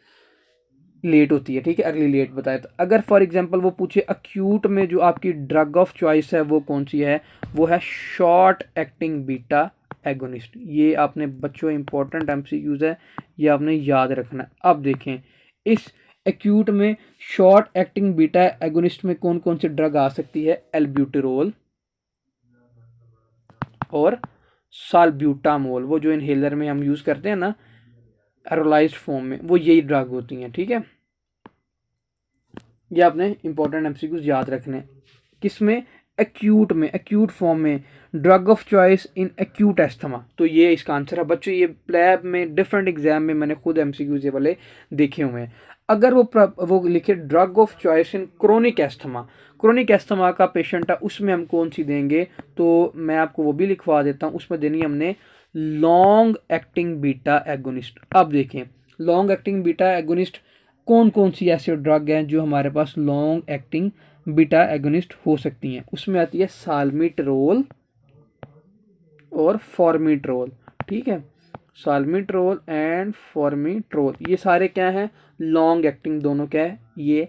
लेट होती है। ठीक है, अर्ली लेट बताया था। अगर फॉर एग्जांपल वो पूछे एक्यूट में जो आपकी ड्रग ऑफ चॉइस है वो कौन सी है, वो है शॉर्ट एक्टिंग बीटा एगोनिस्ट। ये आपने बच्चों इंपॉर्टेंट एमसीक्यूज है, ये आपने याद रखना है। अब देखें इस एक्यूट में शॉर्ट एक्टिंग बीटा एगोनिस्ट में कौन कौन सी ड्रग आ सकती है? एल्ब्यूटेरोल और साल्ब्यूटामोल, वो जो इनहेलर में हम यूज करते हैं ना एरोलाइज्ड फॉर्म में, वो यही ड्रग होती हैं। ठीक है, ये आपने इंपॉर्टेंट एमसीक्यूज याद रखने। किसमें? एक्यूट में, एक्यूट फॉर्म में drug of choice in acute asthma. तो ये इसका आंसर है बच्चों। ये लैब में डिफरेंट एग्जाम में मैंने खुद एमसीक्यूज ये वाले देखे हुए हैं। अगर वो लिखे drug of choice in chronic asthma, chronic asthma का पेशेंट है, उसमें हम कौन सी देंगे? तो मैं आपको वो भी लिखवा देता हूँ। उसमें देनी हमने लॉन्ग एक्टिंग बीटा एगोनिस्ट। अब देखें लॉन्ग एक्टिंग बीटा एगोनिस्ट कौन कौन सी ऐसे ड्रग हैं जो हमारे पास लॉन्ग एक्टिंग बीटा एगोनिस्ट हो सकती हैं। उसमें आती है साल्मिट्रोल और फॉर्मिट्रोल। ठीक है, साल्मिट्रोल एंड फॉर्मिट्रोल, ये सारे क्या हैं? लॉन्ग एक्टिंग, दोनों क्या है? ये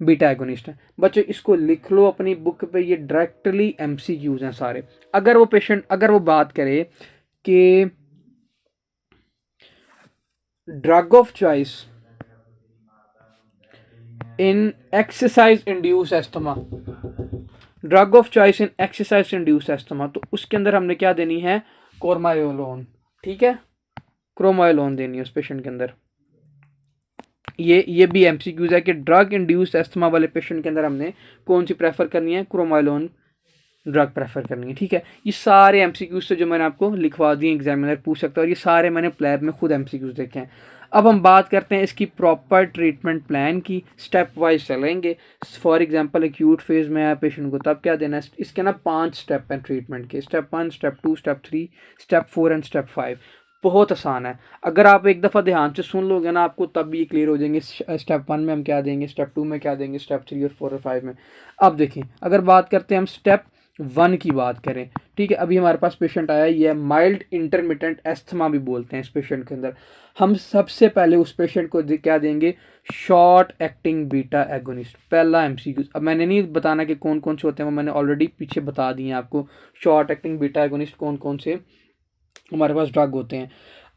बीटा एगोनिस्ट है। बच्चों इसको लिख लो अपनी बुक पे, ये डायरेक्टली एमसीक्यूज हैं सारे। अगर वो पेशेंट, अगर वो बात करे कि drug of choice in exercise induce asthma, drug of choice in exercise induce asthma, तो उसके अंदर हमने क्या देनी है? क्रोमायोलोन। ठीक है, क्रोमायोलोन देनी है उस पेशेंट के अंदर। ये भी एमसीक्यूज है कि ड्रग इंड्यूस्ड एस्थमा वाले पेशेंट के अंदर हमने कौन सी प्रेफर करनी है? क्रोमायोलोन ड्रग प्रेफर करनी है। ठीक है, ये सारे एमसीक्यूज से जो मैंने आपको लिखवा दिए, एग्जामिनर पूछ सकता है, और ये सारे मैंने लैब में खुद एमसीक्यूज देखे हैं। अब हम बात करते हैं इसकी प्रॉपर ट्रीटमेंट प्लान की, स्टेप वाइज चलेंगे। फॉर एग्जांपल एक्यूट फेज में आया पेशेंट को, तब क्या देना है? इसके ना 5 स्टेप हैं ट्रीटमेंट के। Step 1, step 2, step 3, step 4 and step 5। बहुत आसान है, अगर आप एक दफ़ा ध्यान से सुन लोगे ना आपको तब भी क्लियर हो जाएंगे। स्टेप 1 में हम क्या देंगे, स्टेप 2 में क्या देंगे, स्टेप 3 और 4 और 5 में। अब देखें अगर बात करते हैं हम स्टेप 1 की बात करें। ठीक है, अभी हमारे पास पेशेंट आया, ये है माइल्ड इंटरमिटेंट एस्थमा भी बोलते हैं इस पेशेंट के अंदर। हम सबसे पहले उस पेशेंट को क्या देंगे? Short acting beta agonist. पहला एमसीक्यू, अब मैंने नहीं बताना कि कौन कौन से होते हैं, वो मैंने ऑलरेडी पीछे बता दिए आपको। शॉर्ट एक्टिंग बीटा एगोनिस्ट कौन कौन से हमारे पास ड्रग होते हैं।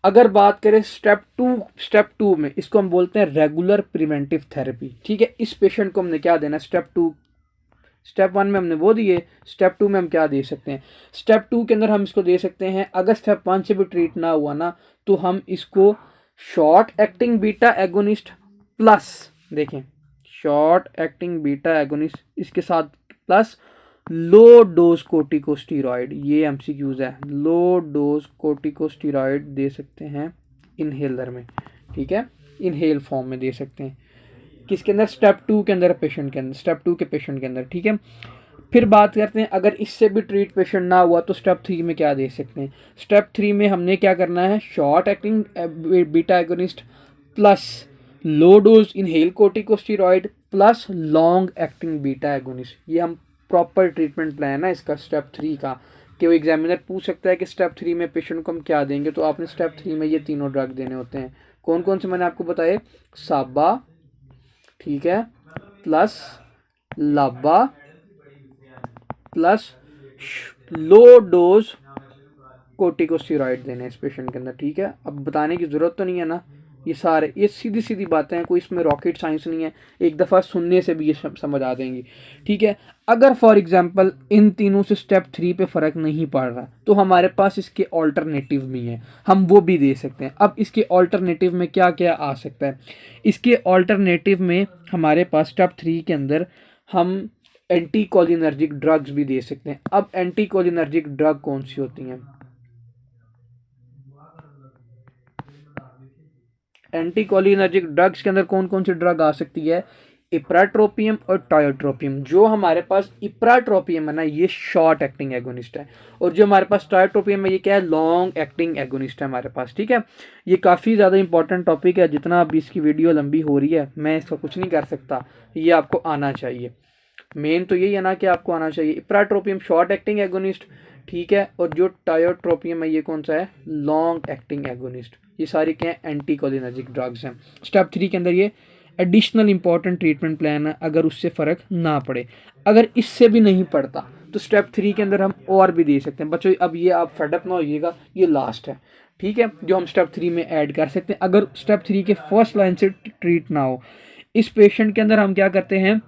अगर बात करें स्टेप टू में, इसको हम बोलते हैं रेगुलर प्रिवेंटिव थेरेपी। ठीक है, इस पेशेंट को हमने क्या देना? स्टेप 1 में हमने वो दिए, स्टेप 2 में हम क्या दे सकते हैं? स्टेप 2 के अंदर हम इसको दे सकते हैं, अगर स्टेप 1 से भी ट्रीट ना हुआ ना तो हम इसको short acting beta agonist plus, देखें शॉर्ट एक्टिंग बीटा एगोनिस्ट इसके साथ प्लस लो डोज कोर्टिकोस्टीरॉइड, ये एमसीक्यूज है। लो डोज कोर्टिकोस्टीरॉइड दे सकते हैं इनहेलर में, ठीक है, इनहेल फॉर्म में दे सकते हैं। किसके अंदर? स्टेप 2 के अंदर पेशेंट के अंदर, स्टेप 2 के पेशेंट के अंदर, ठीक है। फिर बात करते हैं अगर इससे भी ट्रीट पेशेंट ना हुआ तो स्टेप 3 में क्या दे सकते हैं। स्टेप 3 में हमने क्या करना है, short acting beta agonist plus low dose inhale corticosteroid plus long acting beta agonist. ये हम प्रॉपर ट्रीटमेंट प्लान है इसका स्टेप 3 का, कि वो एग्जामिनर पूछ सकता है कि स्टेप 3 में पेशेंट को हम क्या देंगे, तो आपने स्टेप 3 में ये तीनों ड्रग देने होते हैं। कौन कौन से मैंने आपको बताए? साबा, ठीक है, प्लस लाबा प्लस लो डोज कोर्टिकोस्टेरॉइड देने हैं इस पेशेंट के अंदर, ठीक है। अब बताने की ज़रूरत तो नहीं है ना, ये सारे ये सीधी सीधी बातें हैं, कोई इसमें रॉकेट साइंस नहीं है, एक दफ़ा सुनने से भी ये समझ आ जाएंगी, ठीक है। अगर फॉर एग्जांपल इन तीनों से स्टेप 3 पे फ़र्क नहीं पड़ रहा तो हमारे पास इसके ऑल्टरनेटिव भी हैं, हम वो भी दे सकते हैं। अब इसके ऑल्टरनेटिव में क्या क्या आ सकता है? इसके ऑल्टरनेटिव में हमारे पास स्टेप 3 के अंदर हम एंटी कोलिनर्जिक ड्रग्स भी दे सकते हैं। अब एंटी कोलिनर्जिक ड्रग कौन सी होती हैं? एंटी कोलिनर्जिक ड्रग्स के अंदर कौन कौन सी ड्रग आ सकती है? इप्राट्रोपियम और टायोट्रोपियम। जो हमारे पास इप्राट्रोपियम है ना, ये शॉर्ट एक्टिंग एगोनिस्ट है, और जो हमारे पास टायोट्रोपियम है ये क्या है? लॉन्ग एक्टिंग एगोनिस्ट है हमारे पास, ठीक है। ये काफ़ी ज़्यादा इंपॉर्टेंट टॉपिक है, जितना अभी इसकी वीडियो लंबी हो रही है मैं इसका कुछ नहीं कर सकता, ये आपको आना चाहिए। मेन तो यही है ना कि आपको आना चाहिए। इप्राट्रोपियम शॉर्ट एक्टिंग एगोनिस्ट, ठीक है, और जो टायोट्रोपियम है ये कौन सा है? Long acting agonist. ये सारी क्या है? एंटी कोलिनर्जिक ड्रग्स हैं। स्टेप 3 के अंदर ये एडिशनल इंपॉर्टेंट ट्रीटमेंट प्लान है, अगर उससे फ़र्क ना पड़े। अगर इससे भी नहीं पड़ता तो स्टेप 3 के अंदर हम और भी दे सकते हैं बच्चों। अब ये आप फेडअप ना होइएगा, ये लास्ट है, ठीक है, जो हम स्टेप 3 में ऐड कर सकते हैं अगर स्टेप 3 के फर्स्ट लाइन से ट्रीट ना हो। इस पेशेंट के अंदर हम क्या करते हैं?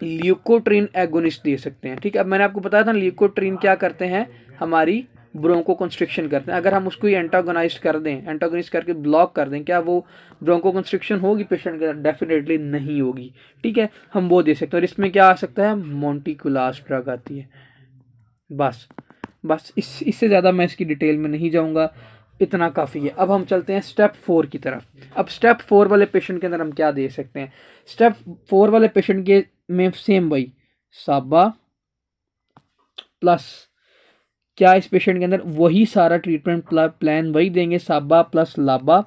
ल्यूकोट्रीन एगोनिस्ट दे सकते हैं, ठीक है। अब मैंने आपको बताया था ल्यूकोट्रीन क्या करते हैं? हमारी ब्रोंको कंस्ट्रिक्शन करते हैं। अगर हम उसको एंटागोनाइज कर दें, एंटागोनाइज करके ब्लॉक कर दें, क्या वो ब्रोंको कंस्ट्रिक्शन होगी पेशेंट के अंदर? डेफिनेटली नहीं होगी, ठीक है। हम वो दे सकते हैं। और इसमें क्या आ सकता है? मोंटिकुलास ड्रग आती है। बस बस इससे ज़्यादा मैं इसकी डिटेल में नहीं जाऊँगा, इतना काफ़ी है। अब हम चलते हैं स्टेप 4 की तरफ। अब स्टेप 4 वाले पेशेंट के अंदर हम क्या दे सकते हैं? स्टेप 4 वाले पेशेंट के में सेम वही साबा प्लस, क्या इस पेशेंट के अंदर वही सारा ट्रीटमेंट प्लान वही देंगे, साबा प्लस लाबा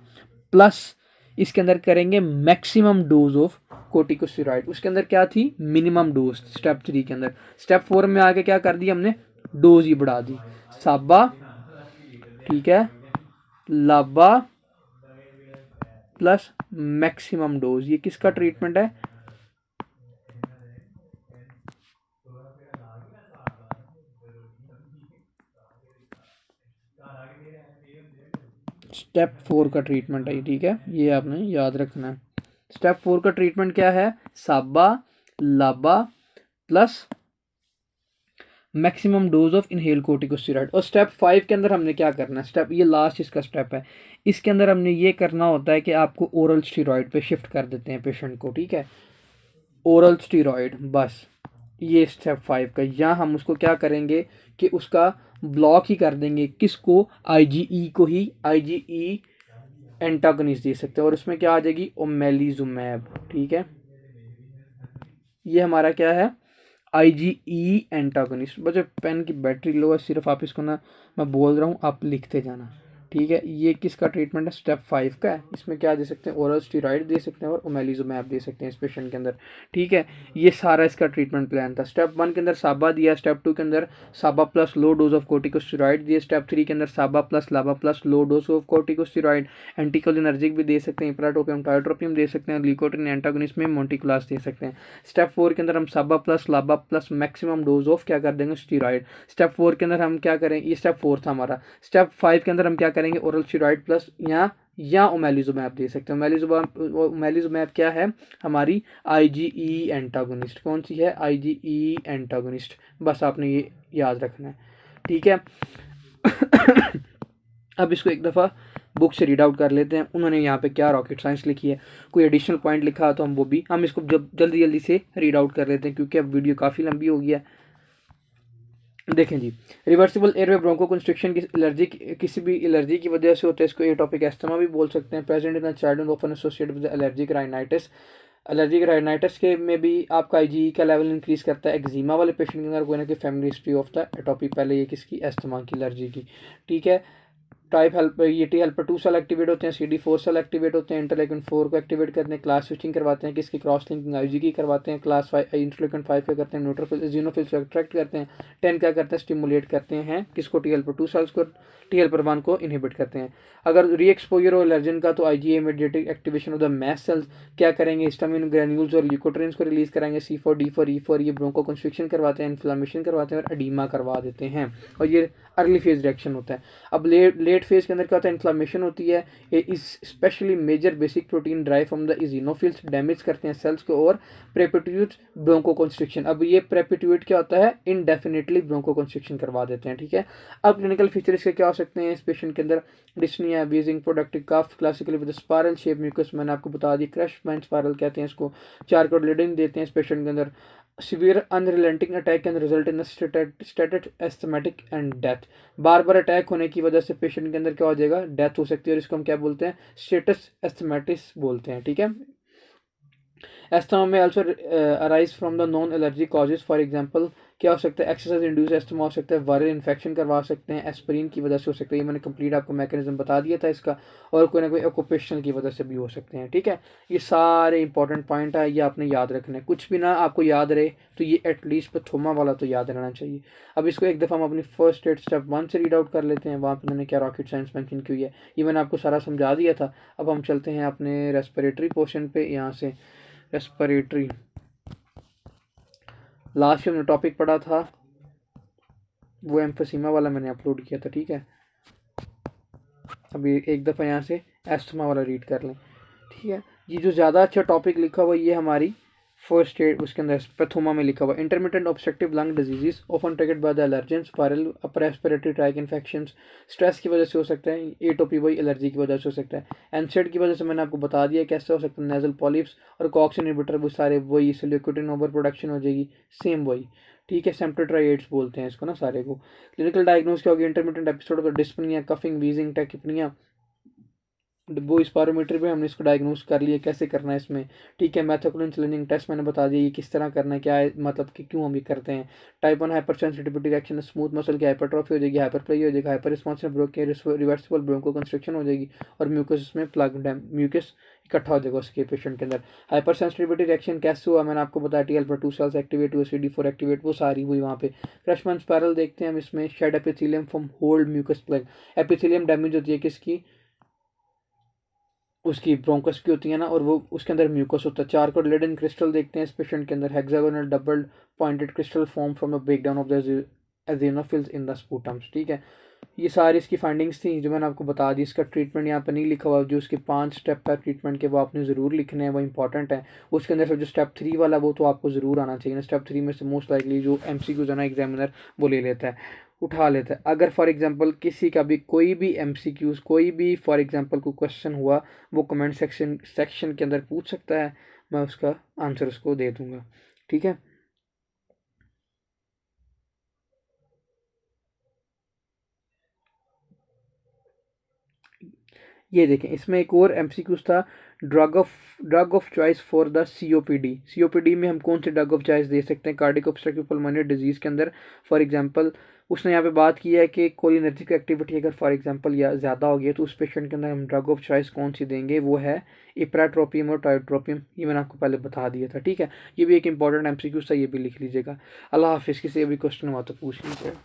प्लस इसके अंदर करेंगे मैक्सिमम डोज ऑफ कोर्टिकोस्टेरॉइड। उसके अंदर क्या थी? मिनिमम डोज स्टेप 3 के अंदर। स्टेप 4 में आके क्या कर दिया हमने? डोज ही बढ़ा दी। साबा, ठीक है, लाबा प्लस मैक्सिमम डोज। ये किसका ट्रीटमेंट है? स्टेप 4 का ट्रीटमेंट है, ठीक है, ये आपने याद रखना है। स्टेप 4 का ट्रीटमेंट क्या है? साबा लाबा plus maximum dose of inhale corticosteroid. और स्टेप 5 के अंदर हमने क्या करना है? स्टेप ये लास्ट इसका स्टेप है, इसके अंदर हमने ये करना होता है कि आपको ओरल स्टीरॉइड पे शिफ्ट कर देते हैं पेशेंट को, ठीक है, ओरल स्टीरॉइड। बस ये स्टेप 5 का। यहाँ हम उसको क्या करेंगे कि उसका ब्लॉक ही कर देंगे। किसको? आईजीई को ही आईजीई एंटागनिस्ट दे सकते हैं, और उसमें क्या आ जाएगी? ओमेलिजुमैब, ठीक है। ये हमारा क्या है? IgE antagonist. बच्चों पेन की बैटरी लो है, सिर्फ आप इसको ना, मैं बोल रहा हूँ आप लिखते जाना, ठीक है। ये किसका ट्रीटमेंट है? स्टेप 5 का है। इसमें क्या दे सकते हैं? ओरल स्टीरॉइड दे सकते हैं और ओमेलिजुमैब दे सकते हैं इस पेशेंट के अंदर, ठीक है। ये सारा इसका ट्रीटमेंट प्लान था। स्टेप 1 के अंदर साबा दिया, स्टेप 2 के अंदर साबा plus low dose of corticosteroid दिए, स्टेप 3 के अंदर साबा प्लस लाबा plus low dose of corticosteroid. Anticholinergic भी दे सकते हैं, इप्राट्रोपियम टायोट्रोपियम दे सकते हैं, ल्यूकोट्रीन एंटागोनिस्ट में मोंटिकुलास दे सकते हैं। स्टेप 4 के अंदर हम साबा प्लस लाबा प्लस मैक्सिमम डोज ऑफ क्या कर देंगे? स्टीरॉइड। स्टेप 4 के अंदर हम क्या करेंगे? ये स्टेप 4 था हमारा। स्टेप 5 के अंदर हम क्या करेंगे? ओरल स्टीरॉइड प्लस या ओमेलिजुमैब दे सकते हैं। ओमेलिजुमैब क्या है? हमारी आईजीई एंटागोनिस्ट। कौन सी है? IgE antagonist. बस आपने ये याद रखना है, ठीक है। अब इसको एक दफ़ा बुक से रीड आउट कर लेते हैं, उन्होंने यहाँ पे क्या रॉकेट साइंस लिखी है, कोई एडिशनल पॉइंट लिखा तो हम वो भी हम इसको जल्दी जल्दी से रीड आउट कर लेते हैं, क्योंकि अब वीडियो काफ़ी लंबी हो गई है। देखें जी, रिवर्सिबल एयरवे ब्रोंको कंस्ट्रिक्शन की एलर्जी, किसी भी एलर्जी की वजह से होता है, इसको एटोपिक एस्थमा भी बोल सकते हैं। Present in the childhood often associated with allergic rhinitis. Allergic rhinitis के में भी आपका आईजीई का लेवल इंक्रीज करता है। एक्जिमा वाले पेशेंट के अंदर कोई ना कोई फैमिली हिस्ट्री ऑफ द एटोपी, पहले ये किसकी, एस्थमा की एलर्जी की, ठीक है। टाइप हेल्प, ये टी हेल्पर 2 सेल एक्टिवेट होते हैं, CD4 सेल एक्टिवेट होते हैं, इंटरलेकिन 4 को एक्टिवेट करते हैं, क्लास स्विचिंग करवाते हैं, किसकी क्रॉस लिंकिंग आईजी की करवाते हैं, क्लास 5 इंटरलेकिन 5 क्या करते हैं, न्यूट्रोफिल जीनोफिल्स को अट्रैक्ट करते हैं, 10 क्या करते हैं, स्टिमुलेट करते हैं किसको, टी हेल्पर 2 सेल्स को, टी हेल्पर 1 को इनहिबिट करते हैं। अगर री एक्सपोजर हो एलर्जन का तो IgA immediate activation of the mast cells क्या करेंगे, हिस्टामिन ग्रैन्यूल्स और ल्यूकोट्रिन्स को रिलीज कराएंगे, C4 D4 E4, ये ब्रोंको कंस्ट्रिक्शन करवाते हैं, इन्फ्लामेशन करवाते हैं और एडीमा करवा देते हैं, और ये अर्ली फेज रिएक्शन होता है। अब लेट फेज के अंदर क्या होता है, इन्फ्लामेशन होती है, इस specially major basic protein drive from the eosinophils damage करते हैं सेल्स को, और प्रेपिट्यूट ब्रोंको कंस्ट्रिक्शन, अब ये प्रेपिट्यूट क्या होता है, इनडेफिनेटली ब्रोंको कंस्ट्रिक्शन करवा देते हैं, ठीक है। अब क्लिनिकल फीचर इसके क्या हो सकते हैं इस पेशेंट के अंदर, dyspnea, wheezing, productive cough, classically with spiral shape mucus, मैंने आपको बता दी, क्रश मैन स्पायरल कहते हैं इसको, चारकोड लीडिंग देते हैं इस पेशेंट के अंदर, severe unrelenting attack can result in stated asthmatic and death, bar bar attack होने की वजह से पेशेंट के अंदर क्या हो जाएगा, डेथ हो सकती है, और इसको हम क्या बोलते हैं, स्टेटस एस्थमेटिस बोलते हैं, ठीक है। एस्थमा में also arise from the non allergy causes, for example क्या हो सकता है, एक्सरसाइज इंड्यूस एस्थमा हो सकता है, वायरल इन्फेक्शन करवा सकते हैं, एस्पिरिन की वजह से हो सकता है, ये मैंने कंप्लीट आपको मैकेनिज्म बता दिया था इसका, और कोई ना कोई ऑक्यूपेशनल की वजह से भी हो सकते हैं, ठीक है। ये सारे इंपॉर्टेंट पॉइंट है, ये आपने याद रखना है, कुछ भी ना आपको याद रहे तो ये एटलीस्ट पथोमा वाला तो याद रहना चाहिए। अब इसको एक दफ़ा हम अपनी फर्स्ट एड स्टेप 1 से रीड आउट कर लेते हैं, वहाँ पे मैंने क्या रॉकेट साइंस मेंशन की हुई है, ये मैंने आपको सारा समझा दिया था। अब हम चलते हैं अपने रेस्पिरेटरी पोर्शन पे, यहाँ से रेस्पिरेटरी, लास्ट में हमने टॉपिक पढ़ा था वो एम्फोसीमा वाला मैंने अपलोड किया था, ठीक है। अभी एक दफ़ा यहाँ से एस्थमा वाला रीड कर लें, ठीक है। ये जो ज़्यादा अच्छा टॉपिक लिखा हुआ ये हमारी फर्स्ट एड, उसके अंदर पैथोमा में लिखा हुआ, intermittent obstructive lung diseases often triggered by the allergens, viral upper respiratory tract infections, stress की वजह से हो सकता है, एटोपी वही एलर्जी की वजह से हो सकता है, एनसेड की वजह से मैंने आपको बता दिया कैसे हो सकता है, नेजल पॉलिप्स और कॉक्स इनहिबिटर वो सारे वही, इसलिए ल्यूकोट्रिन ओवर प्रोडक्शन हो जाएगी, सेम वही, ठीक है। सेम्प्टोट्राइएट्स बोलते हैं इसको ना सारे को। क्लिनिकल डायग्नोस क्या होगी, intermittent episode of dyspnoea, coughing, wheezing, tachypnoea, वो स्पायरोमीटर पे हमने इसको डायग्नोस कर लिया कैसे करना है इसमें, ठीक है। मैथोक्लिन चैलेंजिंग टेस्ट मैंने बता दिया ये किस तरह करना है, क्या है मतलब कि क्यों हम ये करते हैं। Type 1 hypersensitivity reaction, smooth muscle की हाइपरट्रॉफी हो जाएगी, हाइपरप्लेजी हो जाएगी, hyperresponsive reversible bronchoconstriction हो जाएगी, और म्यूकस में प्लग डैम म्यूकस इकट्ठा हो जाएगा उसके पेशेंट के अंदर। हाइपर सेंसिटिविटी रिएक्शन कैसे हुआ मैंने आपको बताया, टी हेल्पर 2 सेल्स एक्टिवेट हुए, CD4 एक्टिवेट, वो सारी हुई वहाँ पे। क्रशमैन स्पायरल देखते हैं हम इसमें, shed epithelium from hold mucus plug, epithelium damage होती है किसकी, उसकी ब्रोंकस की होती है ना, और वो उसके अंदर म्यूकस होता है। चारकोड लेडन क्रिस्टल देखते हैं इस पेशेंट के अंदर, hexagonal double pointed crystal form from the breakdown of the eosinophils in the sputums, ठीक है। ये सारी इसकी फाइंडिंग्स थी जो मैंने आपको बता दी। इसका ट्रीटमेंट यहाँ पे नहीं लिखा हुआ, जो उसके 5 स्टेप का ट्रीटमेंट के वो आपने ज़रूर लिखने हैं, वो इंपॉर्टेंट है। उसके अंदर से जो स्टेप 3 वाला वो तो आपको ज़रूर आना चाहिए ना। स्टेप 3 में से मोस्ट लाइकली जो MCQ जो ना एग्जामिनर वो ले लेता है, उठा लेता है। अगर फॉर एग्जांपल किसी का भी कोई भी MCQs, कोई भी फॉर एग्जांपल कोई क्वेश्चन हुआ, वो कमेंट सेक्शन के अंदर पूछ सकता है, मैं उसका आंसर उसको दे दूंगा, ठीक है। ये देखें इसमें एक और MCQs था, drug of choice for the COPD में हम कौन से ड्रग ऑफ चॉइस दे सकते हैं कार्डियक ऑब्स्ट्रक्टिव पल्मोनरी डिजीज़ के अंदर। फॉर एग्जांपल उसने यहाँ पे बात की है कि कोलिनर्जिक एक्टिविटी अगर फॉर एग्जांपल या ज़्यादा हो गई तो उस पेशेंट के अंदर हम ड्रग ऑफ चॉइस कौन सी देंगे, वो है इप्राट्रोपियम और टाइट्रोपियम, ये मैंने आपको पहले बता दिया था, ठीक है। ये भी एक इंपॉर्टेंट MCQ था, ये भी लिख लीजिएगा। अल्लाह हाफिज़, किसी भी क्वेश्चन हुआ तो पूछ लीजिएगा।